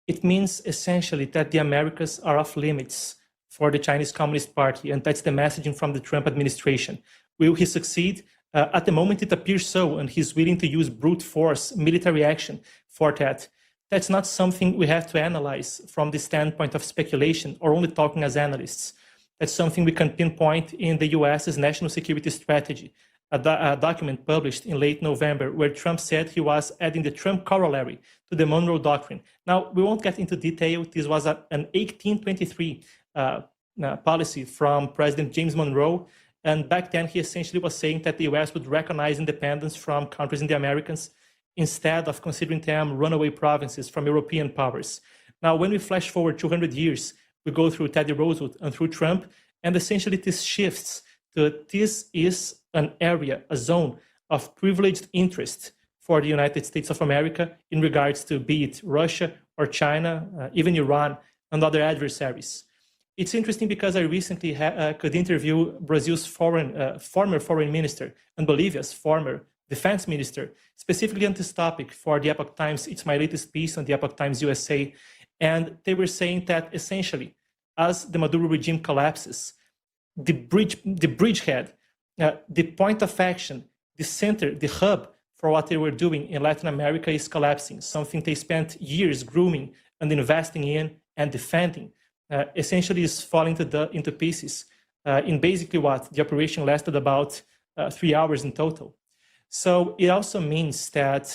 It means essentially that the Americas are off limits for the Chinese Communist Party, and that's the messaging from the Trump administration. Will he succeed? At the moment, it appears so, and he's willing to use brute force, military action for that. That's not something we have to analyze from the standpoint of speculation or only talking as analysts. That's something we can pinpoint in the US's national security strategy, a document published in late November, where Trump said he was adding the Trump corollary to the Monroe Doctrine. Now, we won't get into detail. This was an 1823 policy from President James Monroe. And back then, he essentially was saying that the US would recognize independence from countries in the Americas instead of considering them runaway provinces from European powers. Now, when we flash forward 200 years, we go through Teddy Roosevelt and through Trump, and essentially this shifts to this is an area, a zone of privileged interest for the United States of America in regards to be it Russia or China, even Iran and other adversaries. It's interesting because I recently could interview Brazil's former foreign minister and Bolivia's former defense minister, specifically on this topic for the Epoch Times. It's my latest piece on the Epoch Times USA. And they were saying that essentially, as the Maduro regime collapses, the bridgehead, the point of action, the center, the hub for what they were doing in Latin America is collapsing, something they spent years grooming and investing in and defending, essentially is falling into pieces in basically what the operation lasted about 3 hours in total. So it also means that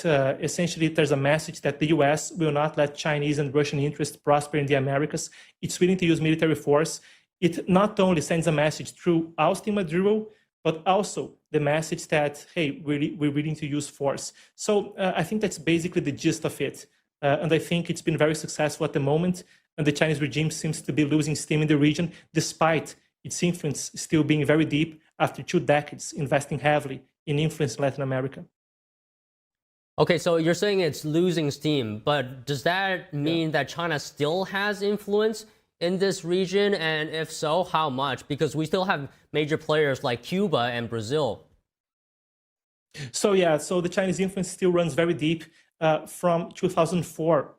essentially there's a message that the US will not let Chinese and Russian interests prosper in the Americas. It's willing to use military force. It not only sends a message through ousting Maduro, but also the message that, hey, we're willing to use force. So I think that's basically the gist of it. And I think it's been very successful at the moment. And the Chinese regime seems to be losing steam in the region, despite its influence still being very deep after 2 decades investing heavily in influence in Latin America. Okay, so you're saying it's losing steam, but does that mean that China still has influence in this region? And if so, how much? Because we still have major players like Cuba and Brazil. So the Chinese influence still runs very deep from 2004.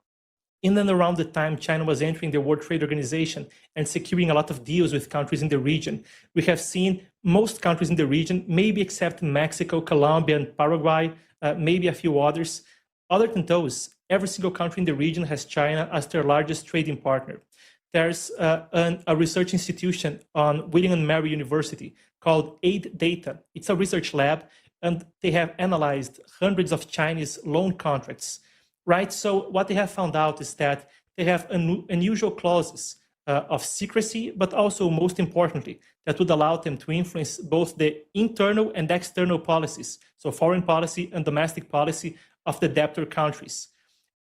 In and around the time China was entering the World Trade Organization and securing a lot of deals with countries in the region, we have seen most countries in the region, maybe except Mexico, Colombia, and Paraguay, maybe a few others. Other than those, every single country in the region has China as their largest trading partner. There's a research institution on William and Mary University called Aid Data. It's a research lab, and they have analyzed hundreds of Chinese loan contracts. Right, so what they have found out is that they have unusual clauses of secrecy, but also, most importantly, that would allow them to influence both the internal and external policies, so foreign policy and domestic policy of the debtor countries.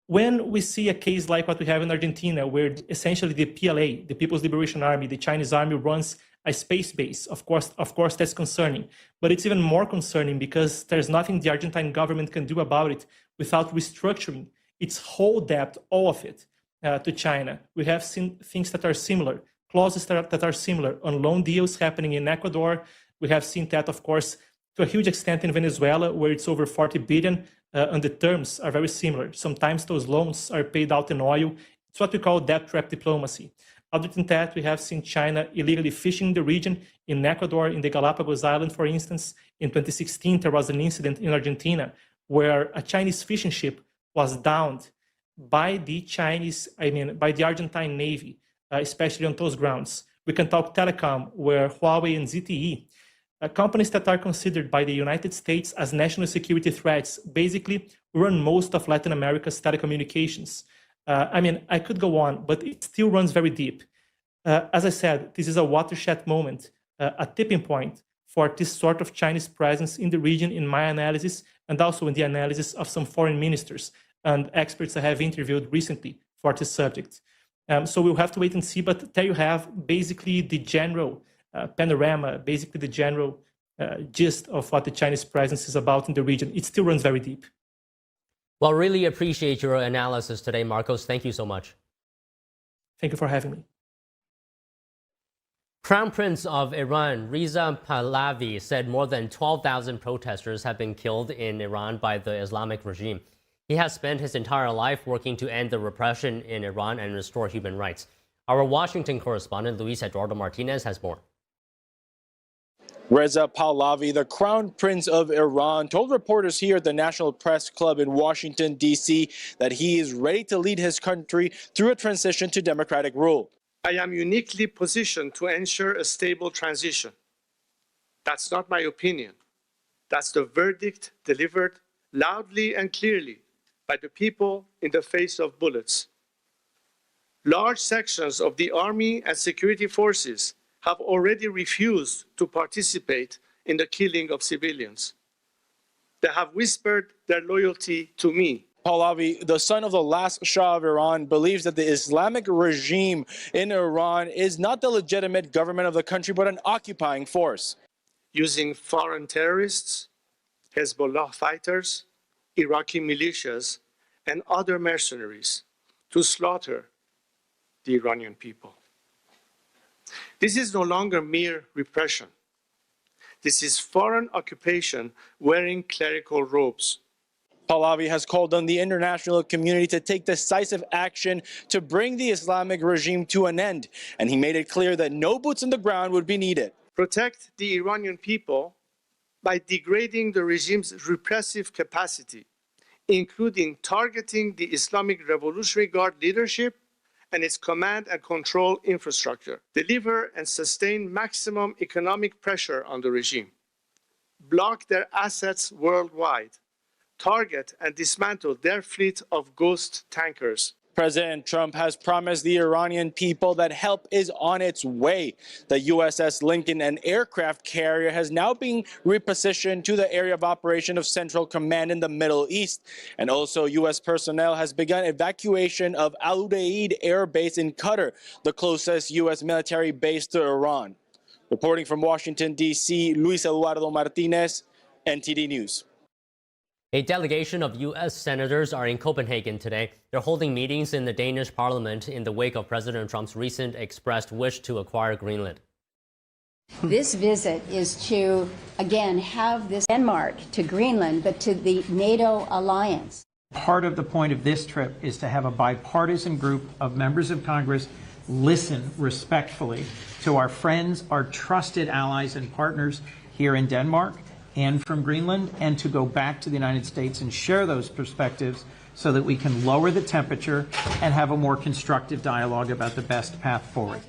When we see a case like what we have in Argentina, where essentially the PLA, the People's Liberation Army, the Chinese army runs a space base, of course, that's concerning. But it's even more concerning because there's nothing the Argentine government can do about it without restructuring its whole debt, all of it, to China. We have seen things that are similar, clauses that are similar on loan deals happening in Ecuador. We have seen that, of course, to a huge extent in Venezuela, where it's over 40 billion, and the terms are very similar. Sometimes those loans are paid out in oil. It's what we call debt trap diplomacy. Other than that, we have seen China illegally fishing in the region, in Ecuador, in the Galapagos Island, for instance. In 2016, there was an incident in Argentina where a Chinese fishing ship was downed by the Argentine Navy, especially on those grounds. We can talk telecom, where Huawei and ZTE, companies that are considered by the United States as national security threats, basically run most of Latin America's telecommunications. I could go on, but it still runs very deep. As I said, this is a watershed moment, a tipping point for this sort of Chinese presence in the region, in my analysis, and also in the analysis of some foreign ministers and experts I have interviewed recently for this subject. So we'll have to wait and see, but there you have basically the general panorama, basically the general gist of what the Chinese presence is about in the region. It still runs very deep. Well, really appreciate your analysis today, Marcos. Thank you so much. Thank you for having me. Crown Prince of Iran, Reza Pahlavi, said more than 12,000 protesters have been killed in Iran by the Islamic regime. He has spent his entire life working to end the repression in Iran and restore human rights. Our Washington correspondent, Luis Eduardo Martinez, has more. Reza Pahlavi, the Crown Prince of Iran, told reporters here at the National Press Club in Washington, D.C., that he is ready to lead his country through a transition to democratic rule. I am uniquely positioned to ensure a stable transition. That's not my opinion. That's the verdict delivered loudly and clearly by the people in the face of bullets. Large sections of the army and security forces have already refused to participate in the killing of civilians. They have whispered their loyalty to me. Pahlavi, the son of the last Shah of Iran, believes that the Islamic regime in Iran is not the legitimate government of the country, but an occupying force. Using foreign terrorists, Hezbollah fighters, Iraqi militias, and other mercenaries to slaughter the Iranian people. This is no longer mere repression. This is foreign occupation wearing clerical robes. Pahlavi has called on the international community to take decisive action to bring the Islamic regime to an end, and he made it clear that no boots on the ground would be needed. Protect the Iranian people by degrading the regime's repressive capacity, including targeting the Islamic Revolutionary Guard leadership and its command and control infrastructure, deliver and sustain maximum economic pressure on the regime, block their assets worldwide, target and dismantle their fleet of ghost tankers. President Trump has promised the Iranian people that help is on its way. The USS Lincoln, an aircraft carrier, has now been repositioned to the area of operation of Central Command in the Middle East. And also, U.S. personnel has begun evacuation of Al Udeid Air Base in Qatar, the closest U.S. military base to Iran. Reporting from Washington, D.C., Luis Eduardo Martinez, NTD News. A delegation of U.S. senators are in Copenhagen today. They're holding meetings in the Danish parliament in the wake of President Trump's recent expressed wish to acquire Greenland. This visit is to, again, have this Denmark to Greenland, but to the NATO alliance. Part of the point of this trip is to have a bipartisan group of members of Congress listen respectfully to our friends, our trusted allies and partners here in Denmark and from Greenland, and to go back to the United States and share those perspectives so that we can lower the temperature and have a more constructive dialogue about the best path forward.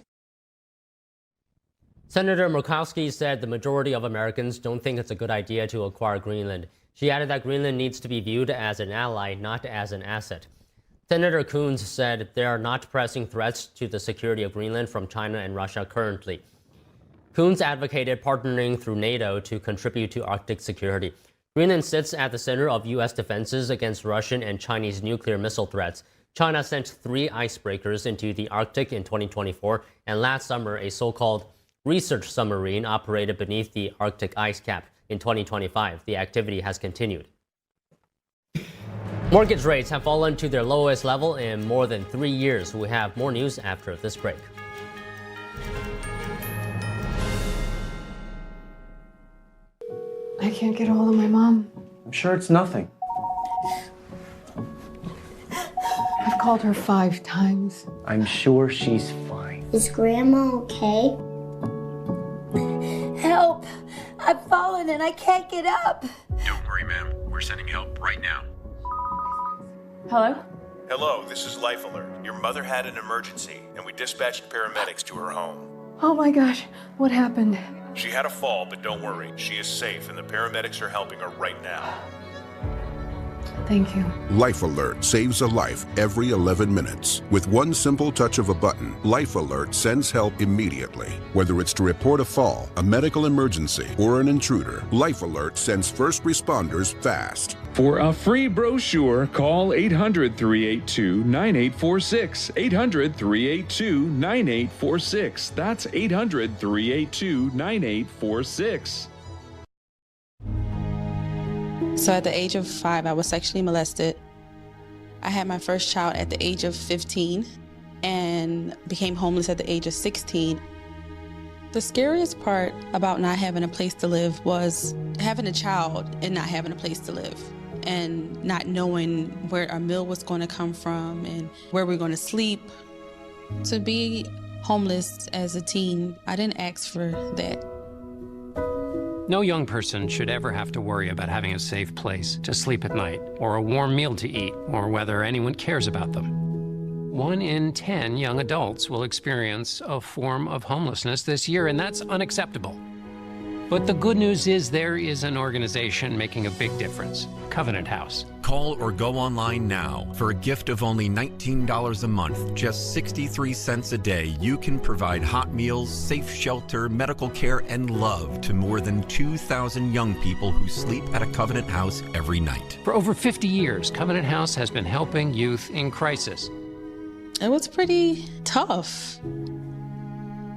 Senator Murkowski said the majority of Americans don't think it's a good idea to acquire Greenland. She added that Greenland needs to be viewed as an ally, not as an asset. Senator Coons said there are not pressing threats to the security of Greenland from China and Russia currently. Coons advocated partnering through NATO to contribute to Arctic security. Greenland sits at the center of U.S. defenses against Russian and Chinese nuclear missile threats. China sent 3 icebreakers into the Arctic in 2024, and last summer a so-called research submarine operated beneath the Arctic ice cap. In 2025, the activity has continued. Mortgage rates have fallen to their lowest level in more than 3 years. We have more news after this break. I can't get a hold of my mom. I'm sure it's nothing. I've called her 5 times. I'm sure she's fine. Is Grandma okay? Help! I've fallen and I can't get up. Don't worry, ma'am. We're sending help right now. Hello? Hello, this is Life Alert. Your mother had an emergency, and we dispatched paramedics to her home. Oh my gosh, what happened? She had a fall, but don't worry. She is safe, and the paramedics are helping her right now. Thank you. Life Alert saves a life every 11 minutes. With one simple touch of a button, Life Alert sends help immediately. Whether it's to report a fall, a medical emergency, or an intruder, Life Alert sends first responders fast. For a free brochure, call 800-382-9846. 800-382-9846. That's 800-382-9846. So at the age of 5, I was sexually molested. I had my first child at the age of 15 and became homeless at the age of 16. The scariest part about not having a place to live was having a child and not having a place to live and not knowing where our meal was going to come from and where we're going to sleep. To be homeless as a teen, I didn't ask for that. No young person should ever have to worry about having a safe place to sleep at night, or a warm meal to eat, or whether anyone cares about them. 1 in 10 young adults will experience a form of homelessness this year, and that's unacceptable. But the good news is there is an organization making a big difference, Covenant House. Call or go online now. For a gift of only $19 a month, just 63 cents a day, you can provide hot meals, safe shelter, medical care, and love to more than 2,000 young people who sleep at a Covenant House every night. For over 50 years, Covenant House has been helping youth in crisis. It was pretty tough.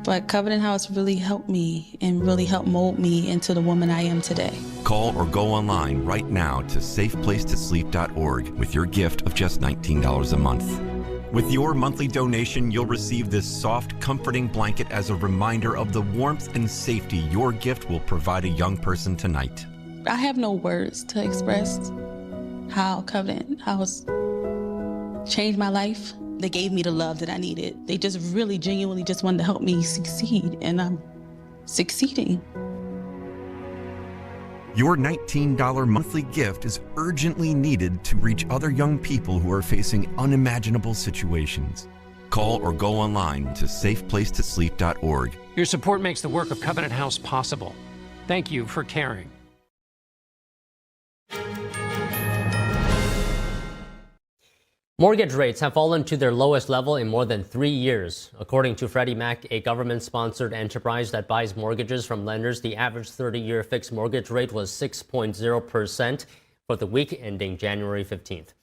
But Covenant House really helped me and really helped mold me into the woman I am today. Call or go online right now to safeplacetosleep.org with your gift of just $19 a month. With your monthly donation, you'll receive this soft, comforting blanket as a reminder of the warmth and safety your gift will provide a young person tonight. I have no words to express how Covenant House changed my life. They gave me the love that I needed. They just really genuinely just wanted to help me succeed, and I'm succeeding. Your $19 monthly gift is urgently needed to reach other young people who are facing unimaginable situations. Call or go online to safeplacetosleep.org. Your support makes the work of Covenant House possible. Thank you for caring. Mortgage rates have fallen to their lowest level in more than 3 years. According to Freddie Mac, a government-sponsored enterprise that buys mortgages from lenders, the average 30-year fixed mortgage rate was 6.0% for the week ending January 15th.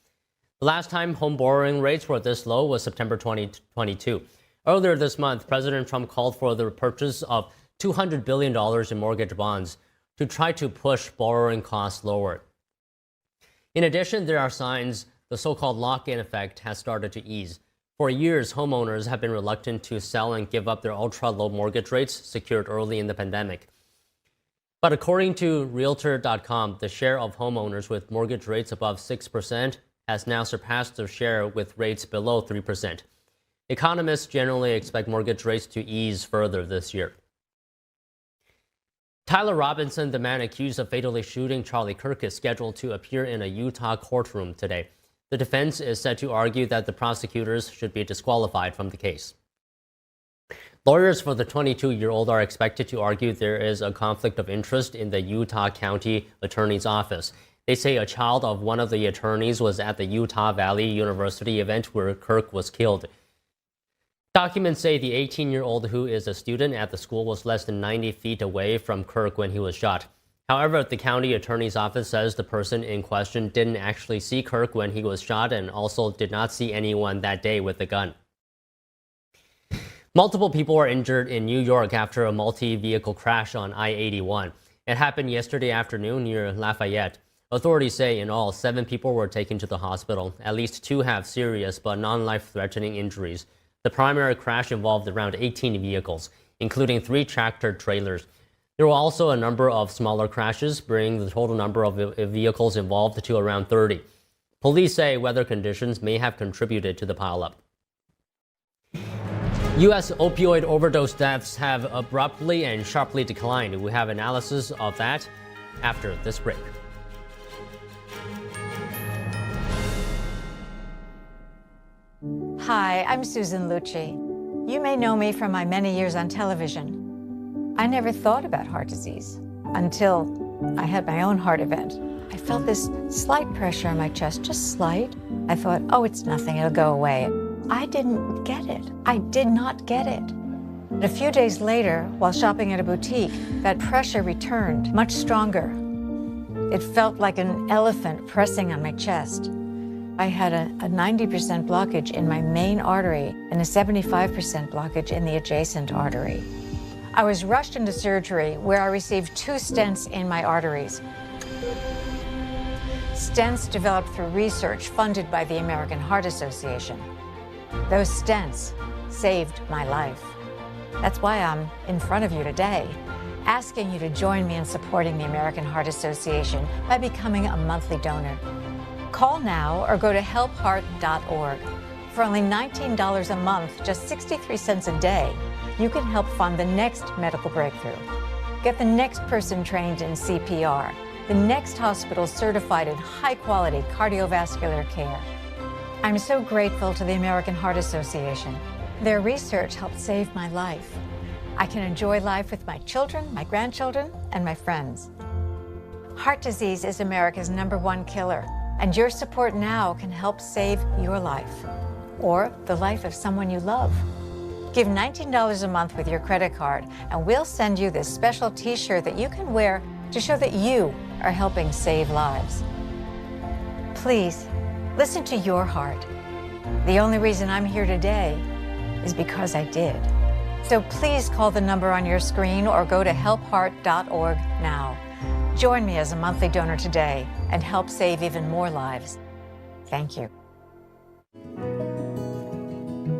The last time home borrowing rates were this low was September 2022. Earlier this month, President Trump called for the purchase of $200 billion in mortgage bonds to try to push borrowing costs lower. In addition, there are signs the so-called lock-in effect has started to ease. For years, homeowners have been reluctant to sell and give up their ultra-low mortgage rates secured early in the pandemic. But according to Realtor.com, the share of homeowners with mortgage rates above 6% has now surpassed their share with rates below 3%. Economists generally expect mortgage rates to ease further this year. Tyler Robinson, the man accused of fatally shooting Charlie Kirk, is scheduled to appear in a Utah courtroom today. The defense is set to argue that the prosecutors should be disqualified from the case. Lawyers for the 22-year-old are expected to argue there is a conflict of interest in the Utah County Attorney's Office. They say a child of one of the attorneys was at the Utah Valley University event where Kirk was killed. Documents say the 18-year-old, who is a student at the school, was less than 90 feet away from Kirk when he was shot. However, the county attorney's office says the person in question didn't actually see Kirk when he was shot and also did not see anyone that day with a gun. Multiple people were injured in New York after a multi-vehicle crash on I-81. It happened yesterday afternoon near Lafayette. Authorities say in all, 7 people were taken to the hospital. At least 2 have serious but non-life-threatening injuries. The primary crash involved around 18 vehicles, including 3 tractor trailers. There were also a number of smaller crashes, bringing the total number of vehicles involved to around 30. Police say weather conditions may have contributed to the pileup. U.S. opioid overdose deaths have abruptly and sharply declined. We have analysis of that after this break. Hi, I'm Susan Lucci. You may know me from my many years on television. I never thought about heart disease until I had my own heart event. I felt this slight pressure on my chest, just slight. I thought, oh, it's nothing, it'll go away. I didn't get it. I did not get it. But a few days later, while shopping at a boutique, that pressure returned, much stronger. It felt like an elephant pressing on my chest. I had a 90% blockage in my main artery and a 75% blockage in the adjacent artery. I was rushed into surgery where I received 2 stents in my arteries. Stents developed through research funded by the American Heart Association. Those stents saved my life. That's why I'm in front of you today, asking you to join me in supporting the American Heart Association by becoming a monthly donor. Call now or go to helpheart.org. For only $19 a month, just 63 cents a day, you can help fund the next medical breakthrough. Get the next person trained in CPR, the next hospital certified in high-quality cardiovascular care. I'm so grateful to the American Heart Association. Their research helped save my life. I can enjoy life with my children, my grandchildren, and my friends. Heart disease is America's #1 killer, and your support now can help save your life or the life of someone you love. Give $19 a month with your credit card, and we'll send you this special t-shirt that you can wear to show that you are helping save lives. Please, listen to your heart. The only reason I'm here today is because I did. So please call the number on your screen or go to helpheart.org now. Join me as a monthly donor today and help save even more lives. Thank you.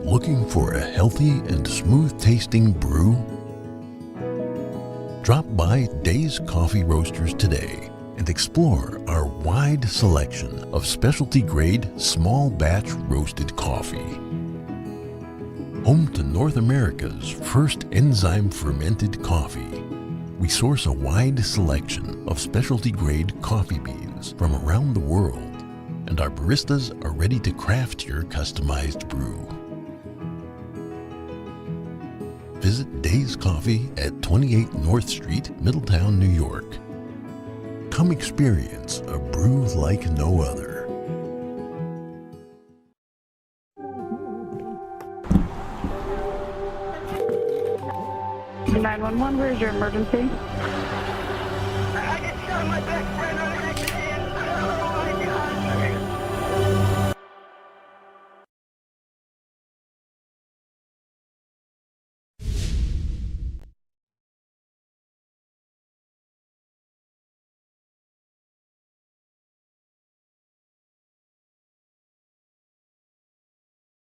Looking for a healthy and smooth-tasting brew? Drop by Days Coffee Roasters today and explore our wide selection of specialty-grade, small-batch roasted coffee. Home to North America's first enzyme-fermented coffee. We source a wide selection of specialty-grade coffee beans from around the world, and our baristas are ready to craft your customized brew. Visit Days Coffee at 28 North Street, Middletown, New York. Come experience a brew like no other. 911, where's your emergency? I get shot in my back right now.